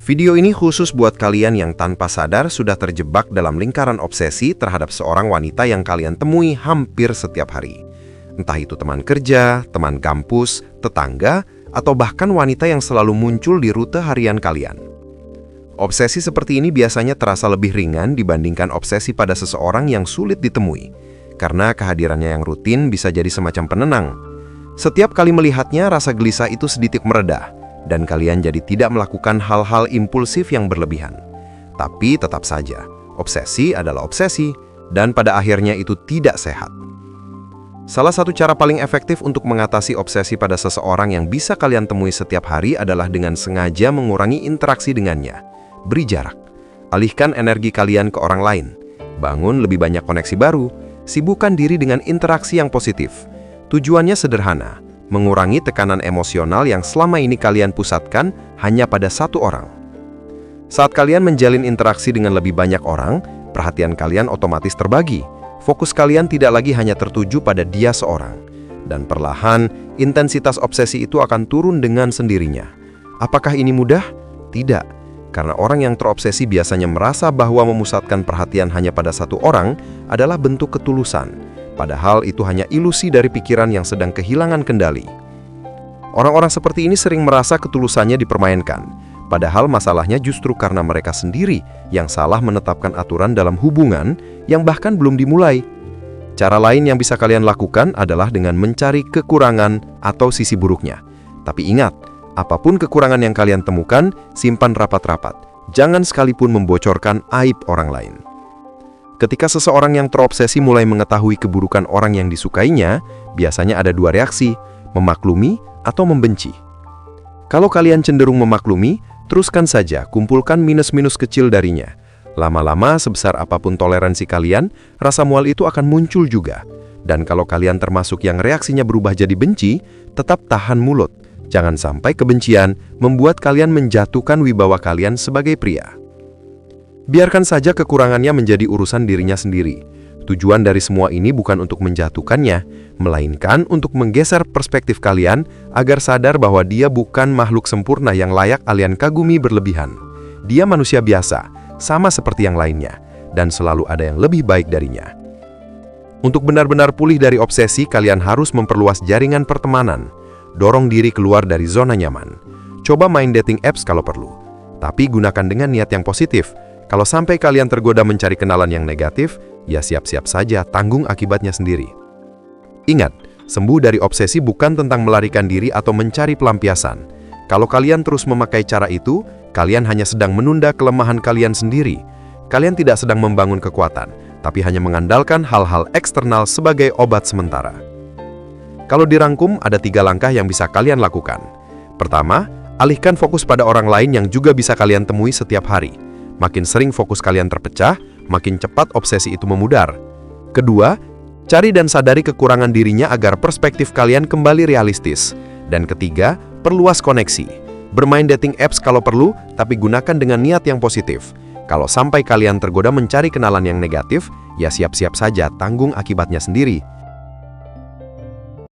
Video ini khusus buat kalian yang tanpa sadar sudah terjebak dalam lingkaran obsesi terhadap seorang wanita yang kalian temui hampir setiap hari. Entah itu teman kerja, teman kampus, tetangga, atau bahkan wanita yang selalu muncul di rute harian kalian. Obsesi seperti ini biasanya terasa lebih ringan dibandingkan obsesi pada seseorang yang sulit ditemui, karena kehadirannya yang rutin bisa jadi semacam penenang. Setiap kali melihatnya, rasa gelisah itu sedikit mereda, dan kalian jadi tidak melakukan hal-hal impulsif yang berlebihan. Tapi tetap saja, obsesi adalah obsesi, dan pada akhirnya itu tidak sehat. Salah satu cara paling efektif untuk mengatasi obsesi pada seseorang yang bisa kalian temui setiap hari adalah dengan sengaja mengurangi interaksi dengannya. Beri jarak. Alihkan energi kalian ke orang lain. Bangun lebih banyak koneksi baru. Sibukkan diri dengan interaksi yang positif. Tujuannya sederhana, mengurangi tekanan emosional yang selama ini kalian pusatkan hanya pada satu orang. Saat kalian menjalin interaksi dengan lebih banyak orang, perhatian kalian otomatis terbagi. Fokus kalian tidak lagi hanya tertuju pada dia seorang. Dan perlahan, intensitas obsesi itu akan turun dengan sendirinya. Apakah ini mudah? Tidak. Karena orang yang terobsesi biasanya merasa bahwa memusatkan perhatian hanya pada satu orang adalah bentuk ketulusan. Padahal itu hanya ilusi dari pikiran yang sedang kehilangan kendali. Orang-orang seperti ini sering merasa ketulusannya dipermainkan. Padahal masalahnya justru karena mereka sendiri yang salah menetapkan aturan dalam hubungan yang bahkan belum dimulai. Cara lain yang bisa kalian lakukan adalah dengan mencari kekurangan atau sisi buruknya. Tapi ingat, apapun kekurangan yang kalian temukan, simpan rapat-rapat. Jangan sekalipun membocorkan aib orang lain. Ketika seseorang yang terobsesi mulai mengetahui keburukan orang yang disukainya, biasanya ada dua reaksi, memaklumi atau membenci. Kalau kalian cenderung memaklumi, teruskan saja kumpulkan minus-minus kecil darinya. Lama-lama, sebesar apapun toleransi kalian, rasa mual itu akan muncul juga. Dan kalau kalian termasuk yang reaksinya berubah jadi benci, tetap tahan mulut. Jangan sampai kebencian membuat kalian menjatuhkan wibawa kalian sebagai pria. Biarkan saja kekurangannya menjadi urusan dirinya sendiri. Tujuan dari semua ini bukan untuk menjatuhkannya, melainkan untuk menggeser perspektif kalian agar sadar bahwa dia bukan makhluk sempurna yang layak kalian kagumi berlebihan. Dia manusia biasa, sama seperti yang lainnya, dan selalu ada yang lebih baik darinya. Untuk benar-benar pulih dari obsesi, kalian harus memperluas jaringan pertemanan. Dorong diri keluar dari zona nyaman. Coba main dating apps kalau perlu. Tapi gunakan dengan niat yang positif. Kalau sampai kalian tergoda mencari kenalan yang negatif, ya siap-siap saja tanggung akibatnya sendiri. Ingat, sembuh dari obsesi bukan tentang melarikan diri atau mencari pelampiasan. Kalau kalian terus memakai cara itu, kalian hanya sedang menunda kelemahan kalian sendiri. Kalian tidak sedang membangun kekuatan, tapi hanya mengandalkan hal-hal eksternal sebagai obat sementara. Kalau dirangkum, ada 3 langkah yang bisa kalian lakukan. Pertama, alihkan fokus pada orang lain yang juga bisa kalian temui setiap hari. Makin sering fokus kalian terpecah, makin cepat obsesi itu memudar. Kedua, cari dan sadari kekurangan dirinya agar perspektif kalian kembali realistis. Dan ketiga, perluas koneksi. Bermain dating apps kalau perlu, tapi gunakan dengan niat yang positif. Kalau sampai kalian tergoda mencari kenalan yang negatif, ya siap-siap saja tanggung akibatnya sendiri.